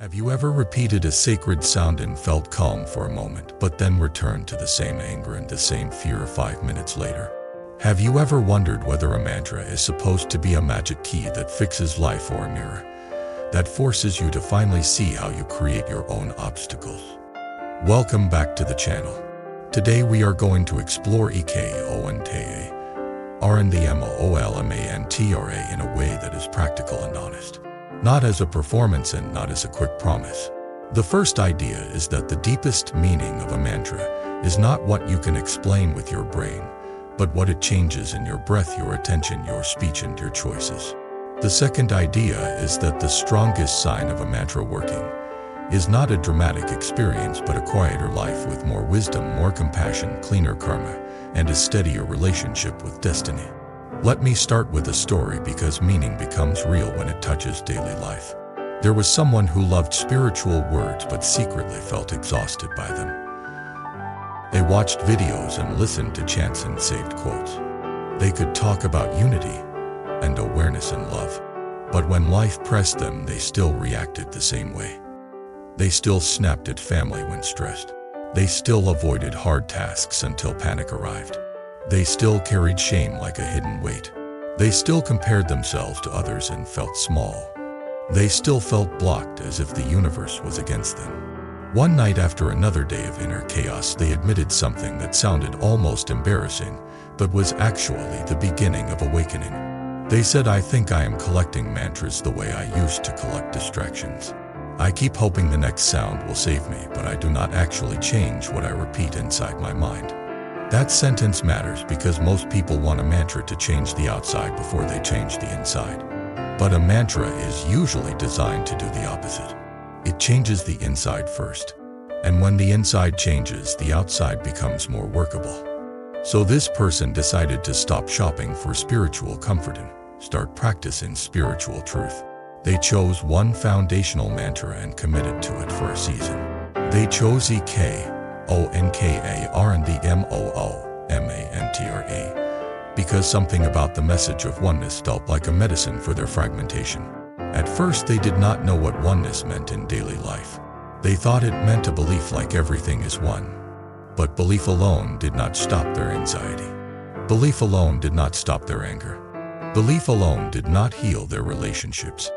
Have you ever repeated a sacred sound and felt calm for a moment, but then returned to the same anger and the same fear 5 minutes later? Have you ever wondered whether a mantra is supposed to be a magic key that fixes life or a mirror that forces you to finally see how you create your own obstacles? Welcome back to the channel. Today we are going to explore ONKAR and the illuminate in a way that is practical and honest. Not as a performance and not as a quick promise. The first idea is that the deepest meaning of a mantra is not what you can explain with your brain, but what it changes in your breath, your attention, your speech, and your choices. The second idea is that the strongest sign of a mantra working is not a dramatic experience but a quieter life with more wisdom, more compassion, cleaner karma, and a steadier relationship with destiny. Let me start with a story because meaning becomes real when it touches daily life. There was someone who loved spiritual words but secretly felt exhausted by them. They watched videos and listened to chants and saved quotes. They could talk about unity and awareness and love, but when life pressed them, they still reacted the same way. They still snapped at family when stressed. They still avoided hard tasks until panic arrived. They still carried shame like a hidden weight. They still compared themselves to others and felt small. They still felt blocked, as if the universe was against them. One night after another day of inner chaos, they admitted something that sounded almost embarrassing, but was actually the beginning of awakening. They said, "I think I am collecting mantras the way I used to collect distractions. I keep hoping the next sound will save me, but I do not actually change what I repeat inside my mind." That sentence matters because most people want a mantra to change the outside before they change the inside. But a mantra is usually designed to do the opposite. It changes the inside first. And when the inside changes, the outside becomes more workable. So this person decided to stop shopping for spiritual comfort and start practicing spiritual truth. They chose one foundational mantra and committed to it for a season. They chose ONKAR and the illuminate because something about the message of oneness felt like a medicine for their fragmentation. At first, they did not know what oneness meant in daily life. They thought it meant a belief like everything is one. But belief alone did not stop their anxiety. Belief alone did not stop their anger. Belief alone did not heal their relationships.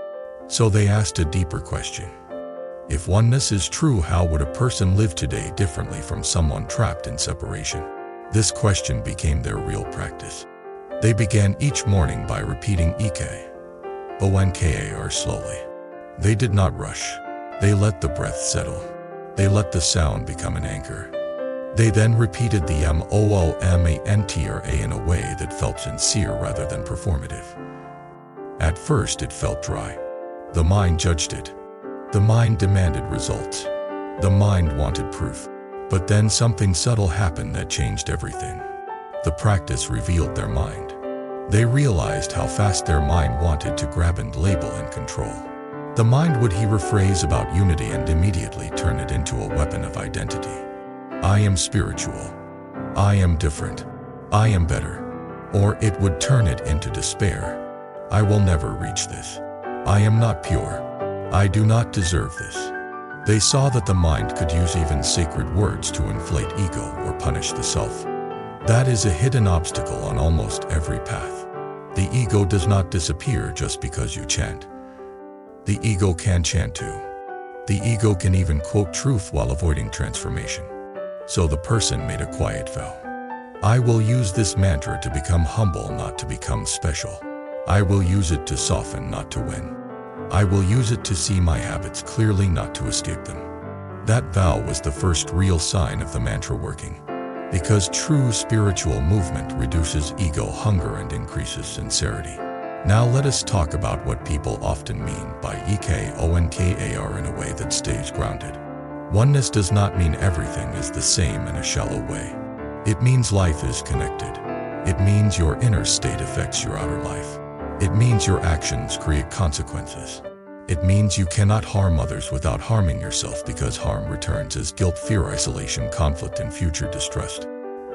So they asked a deeper question. If oneness is true, how would a person live today differently from someone trapped in separation? This question became their real practice. They began each morning by repeating ONKAR slowly. They did not rush. They let the breath settle. They let the sound become an anchor. They then repeated the illuminate in a way that felt sincere rather than performative. At first, it felt dry. The mind judged it. The mind demanded results. The mind wanted proof. But then something subtle happened that changed everything. The practice revealed their mind. They realized how fast their mind wanted to grab and label and control. The mind would hear a phrase about unity and immediately turn it into a weapon of identity. I am spiritual. I am different. I am better. Or it would turn it into despair. I will never reach this. I am not pure. I do not deserve this. They saw that the mind could use even sacred words to inflate ego or punish the self. That is a hidden obstacle on almost every path. The ego does not disappear just because you chant. The ego can chant too. The ego can even quote truth while avoiding transformation. So the person made a quiet vow. I will use this mantra to become humble, not to become special. I will use it to soften, not to win. I will use it to see my habits clearly, not to escape them. That vow was the first real sign of the mantra working. Because true spiritual movement reduces ego hunger and increases sincerity. Now let us talk about what people often mean by ONKAR in a way that stays grounded. Oneness does not mean everything is the same in a shallow way. It means life is connected. It means your inner state affects your outer life. It means your actions create consequences. It means you cannot harm others without harming yourself because harm returns as guilt, fear, isolation, conflict, and future distrust.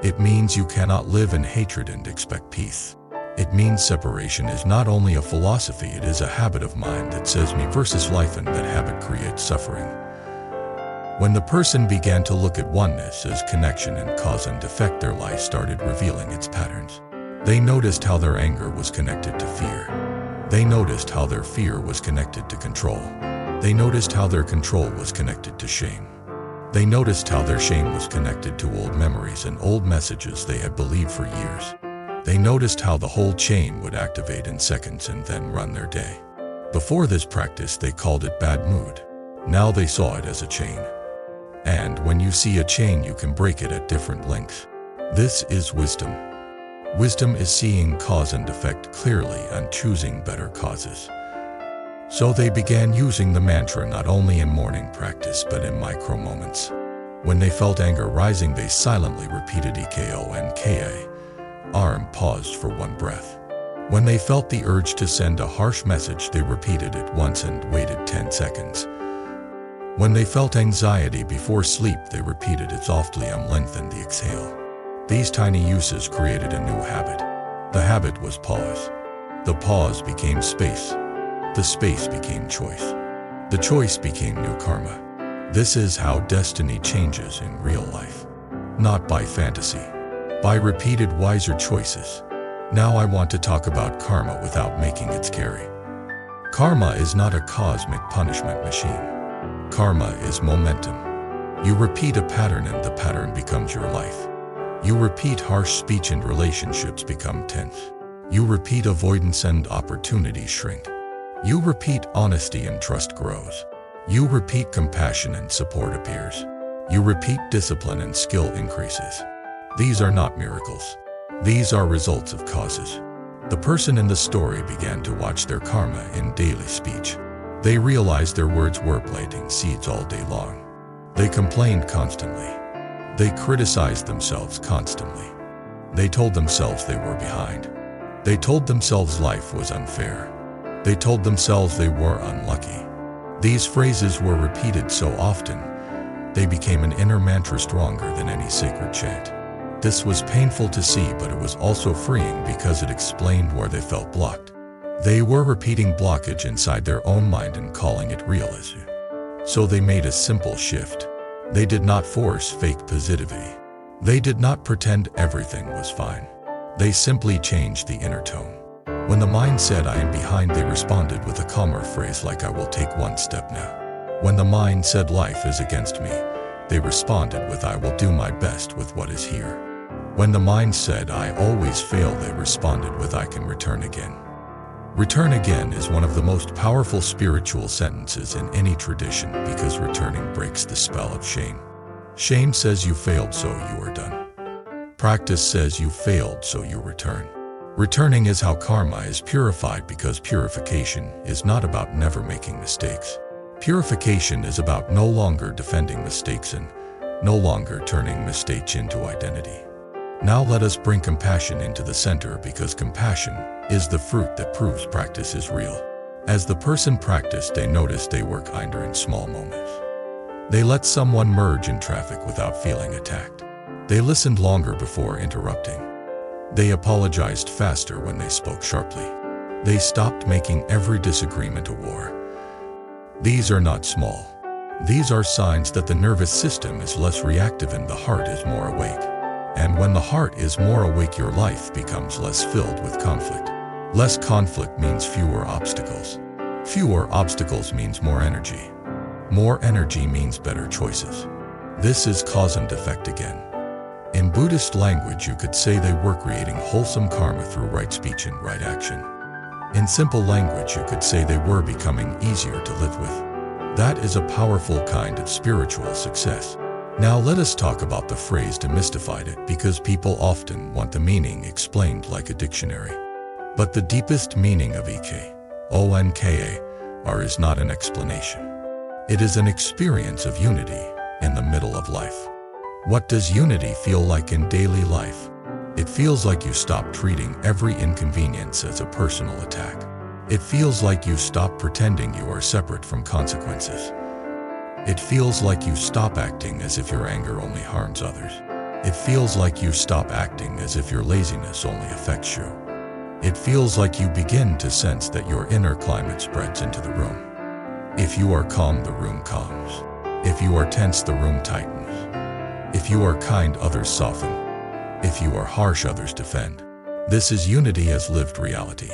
It means you cannot live in hatred and expect peace. It means separation is not only a philosophy, it is a habit of mind that says me versus life, and that habit creates suffering. When the person began to look at oneness as connection and cause and effect, their life started revealing its patterns. They noticed how their anger was connected to fear. They noticed how their fear was connected to control. They noticed how their control was connected to shame. They noticed how their shame was connected to old memories and old messages they had believed for years. They noticed how the whole chain would activate in seconds and then run their day. Before this practice, they called it bad mood. Now they saw it as a chain. And when you see a chain, you can break it at different lengths. This is wisdom. Wisdom is seeing cause and effect clearly and choosing better causes. So they began using the mantra not only in morning practice but in micro moments. When they felt anger rising, they silently repeated ONKAR. Arm paused for one breath. When they felt the urge to send a harsh message, they repeated it once and waited 10 seconds. When they felt anxiety before sleep, they repeated it softly and lengthened the exhale. These tiny uses created a new habit. The habit was pause. The pause became space. The space became choice. The choice became new karma. This is how destiny changes in real life. Not by fantasy. By repeated wiser choices. Now I want to talk about karma without making it scary. Karma is not a cosmic punishment machine. Karma is momentum. You repeat a pattern and the pattern becomes your life. You repeat harsh speech and relationships become tense. You repeat avoidance and opportunities shrink. You repeat honesty and trust grows. You repeat compassion and support appears. You repeat discipline and skill increases. These are not miracles. These are results of causes. The person in the story began to watch their karma in daily speech. They realized their words were planting seeds all day long. They complained constantly. They criticized themselves constantly. They told themselves they were behind. They told themselves life was unfair. They told themselves they were unlucky. These phrases were repeated so often, they became an inner mantra stronger than any sacred chant. This was painful to see, but it was also freeing because it explained where they felt blocked. They were repeating blockage inside their own mind and calling it realism. So they made a simple shift. They did not force fake positivity. They did not pretend everything was fine. They simply changed the inner tone. When the mind said, "I am behind," they responded with a calmer phrase like, "I will take one step now." When the mind said, "Life is against me," they responded with, "I will do my best with what is here." When the mind said, "I always fail," they responded with, "I can return again." Return again is one of the most powerful spiritual sentences in any tradition because returning breaks the spell of shame. Shame says you failed, so you are done. Practice says you failed, so you return. Returning is how karma is purified, because purification is not about never making mistakes. Purification is about no longer defending mistakes and no longer turning mistakes into identity. Now let us bring compassion into the center, because compassion is the fruit that proves practice is real. As the person practiced, they noticed they were kinder in small moments. They let someone merge in traffic without feeling attacked. They listened longer before interrupting. They apologized faster when they spoke sharply. They stopped making every disagreement a war. These are not small. These are signs that the nervous system is less reactive and the heart is more awake. And when the heart is more awake, your life becomes less filled with conflict. Less conflict means fewer obstacles. Fewer obstacles means more energy. More energy means better choices. This is cause and effect again. In Buddhist language, you could say they were creating wholesome karma through right speech and right action. In simple language, you could say they were becoming easier to live with. That is a powerful kind of spiritual success. Now let us talk about the phrase demystified it, because people often want the meaning explained like a dictionary. But the deepest meaning of ONKAR is not an explanation. It is an experience of unity in the middle of life. What does unity feel like in daily life? It feels like you stop treating every inconvenience as a personal attack. It feels like you stop pretending you are separate from consequences. It feels like you stop acting as if your anger only harms others. It feels like you stop acting as if your laziness only affects you. It feels like you begin to sense that your inner climate spreads into the room. If you are calm, the room calms. If you are tense, the room tightens. If you are kind, others soften. If you are harsh, others defend. This is unity as lived reality.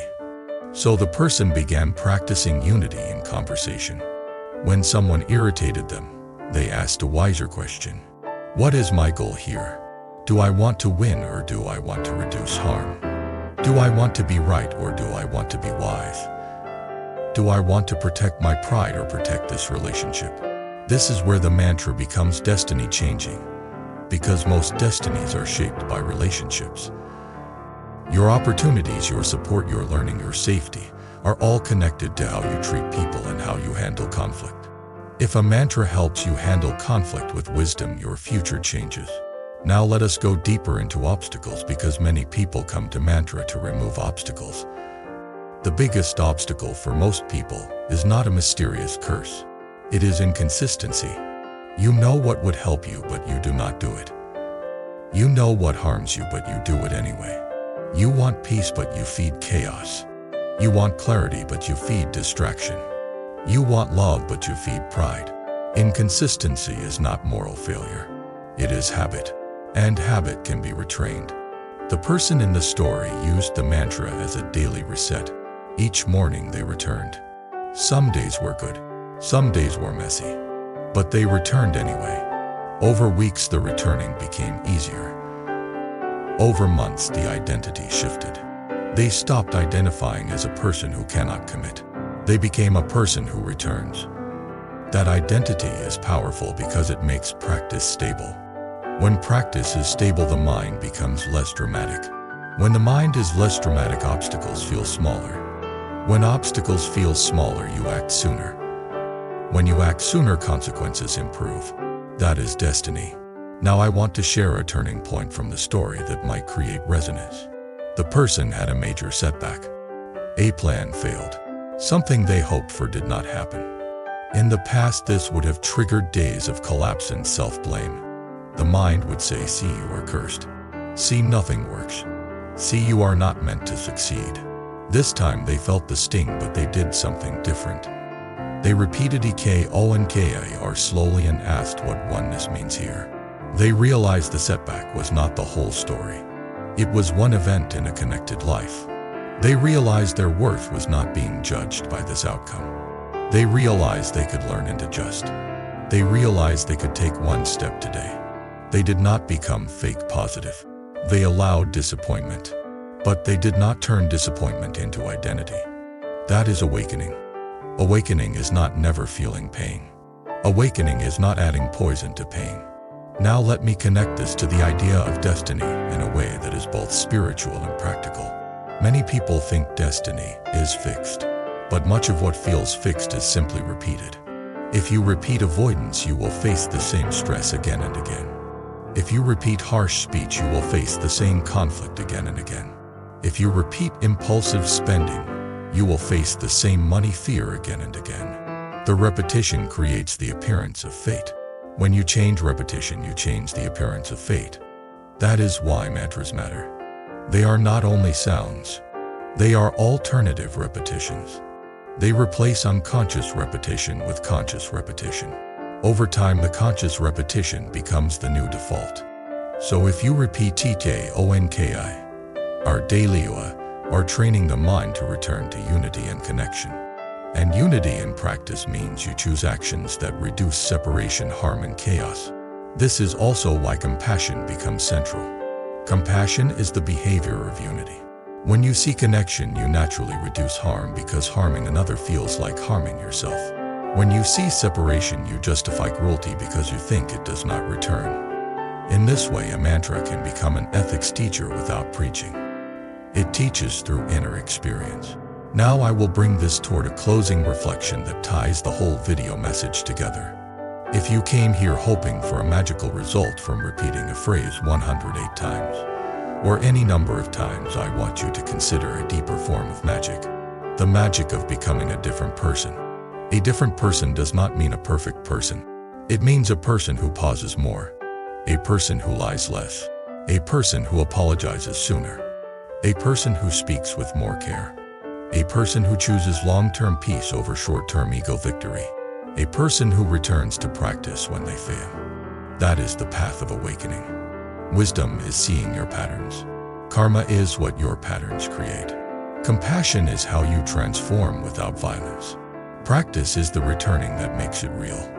So the person began practicing unity in conversation. When someone irritated them, they asked a wiser question. What is my goal here? Do I want to win or do I want to reduce harm? Do I want to be right or do I want to be wise? Do I want to protect my pride or protect this relationship? This is where the mantra becomes destiny changing, because most destinies are shaped by relationships. Your opportunities, your support, your learning, your safety are all connected to how you treat people and how you handle conflict. If a mantra helps you handle conflict with wisdom, your future changes. Now let us go deeper into obstacles, because many people come to mantra to remove obstacles. The biggest obstacle for most people is not a mysterious curse. It is inconsistency. You know what would help you, but you do not do it. You know what harms you, but you do it anyway. You want peace, but you feed chaos. You want clarity, but you feed distraction. You want love, but you feed pride. Inconsistency is not moral failure. It is habit. And habit can be retrained. The person in the story used the mantra as a daily reset. Each morning they returned. Some days were good. Some days were messy. But they returned anyway. Over weeks the returning became easier. Over months the identity shifted. They stopped identifying as a person who cannot commit. They became a person who returns. That identity is powerful because it makes practice stable. When practice is stable, the mind becomes less dramatic. When the mind is less dramatic, obstacles feel smaller. When obstacles feel smaller, you act sooner. When you act sooner, consequences improve. That is destiny. Now I want to share a turning point from the story that might create resonance. The person had a major setback. A plan failed. Something they hoped for did not happen. In the past, this would have triggered days of collapse and self-blame. The mind would say, see, you are cursed. See, nothing works. See, you are not meant to succeed. This time they felt the sting, but they did something different. They repeated ONKAR slowly and asked what oneness means here. They realized the setback was not the whole story. It was one event in a connected life. They realized their worth was not being judged by this outcome. They realized they could learn and adjust. They realized they could take one step today. They did not become fake positive. They allowed disappointment. But they did not turn disappointment into identity. That is awakening. Awakening is not never feeling pain. Awakening is not adding poison to pain. Now let me connect this to the idea of destiny in a way that is both spiritual and practical. Many people think destiny is fixed, but much of what feels fixed is simply repeated. If you repeat avoidance, you will face the same stress again and again. If you repeat harsh speech, you will face the same conflict again and again. If you repeat impulsive spending, you will face the same money fear again and again. The repetition creates the appearance of fate. When you change repetition, you change the appearance of fate. That is why mantras matter. They are not only sounds. They are alternative repetitions. They replace unconscious repetition with conscious repetition. Over time, the conscious repetition becomes the new default. So if you repeat ONKAR daily, you are training the mind to return to unity and connection. And unity in practice means you choose actions that reduce separation, harm, and chaos. This is also why compassion becomes central. Compassion is the behavior of unity. When you see connection, you naturally reduce harm because harming another feels like harming yourself. When you see separation, you justify cruelty because you think it does not return. In this way, a mantra can become an ethics teacher without preaching. It teaches through inner experience. Now I will bring this toward a closing reflection that ties the whole video message together. If you came here hoping for a magical result from repeating a phrase 108 times, or any number of times, I want you to consider a deeper form of magic. The magic of becoming a different person. A different person does not mean a perfect person. It means a person who pauses more, a person who lies less, a person who apologizes sooner, A person who speaks with more care. A person who chooses long-term peace over short-term ego victory. A person who returns to practice when they fail. That is the path of awakening. Wisdom is seeing your patterns. Karma is what your patterns create. Compassion is how you transform without violence. Practice is the returning that makes it real.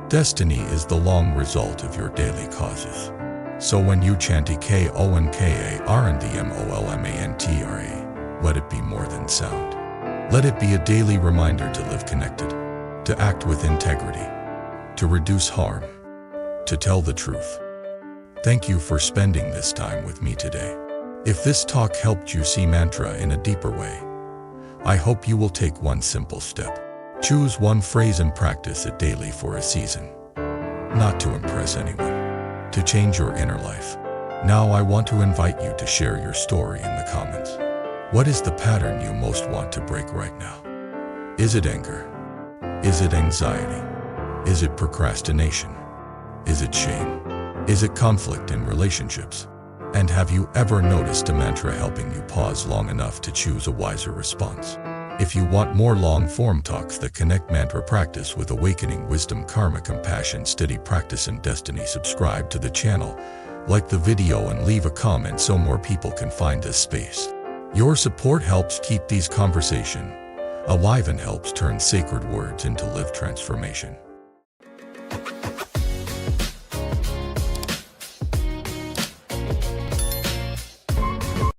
Destiny is the long result of your daily causes. So when you chant ONKAR, let it be more than sound. Let it be a daily reminder to live connected, to act with integrity, to reduce harm, to tell the truth. Thank you for spending this time with me today. If this talk helped you see mantra in a deeper way, I hope you will take one simple step. Choose one phrase and practice it daily for a season. Not to impress anyone, to change your inner life. Now I want to invite you to share your story in the comments. What is the pattern you most want to break right now? Is it anger? Is it anxiety? Is it procrastination? Is it shame? Is it conflict in relationships? And have you ever noticed a mantra helping you pause long enough to choose a wiser response? If you want more long-form talks that connect mantra practice with awakening, wisdom, karma, compassion, steady practice, and destiny, subscribe to the channel, like the video, and leave a comment so more people can find this space. Your support helps keep these conversations alive and helps turn sacred words into live transformation.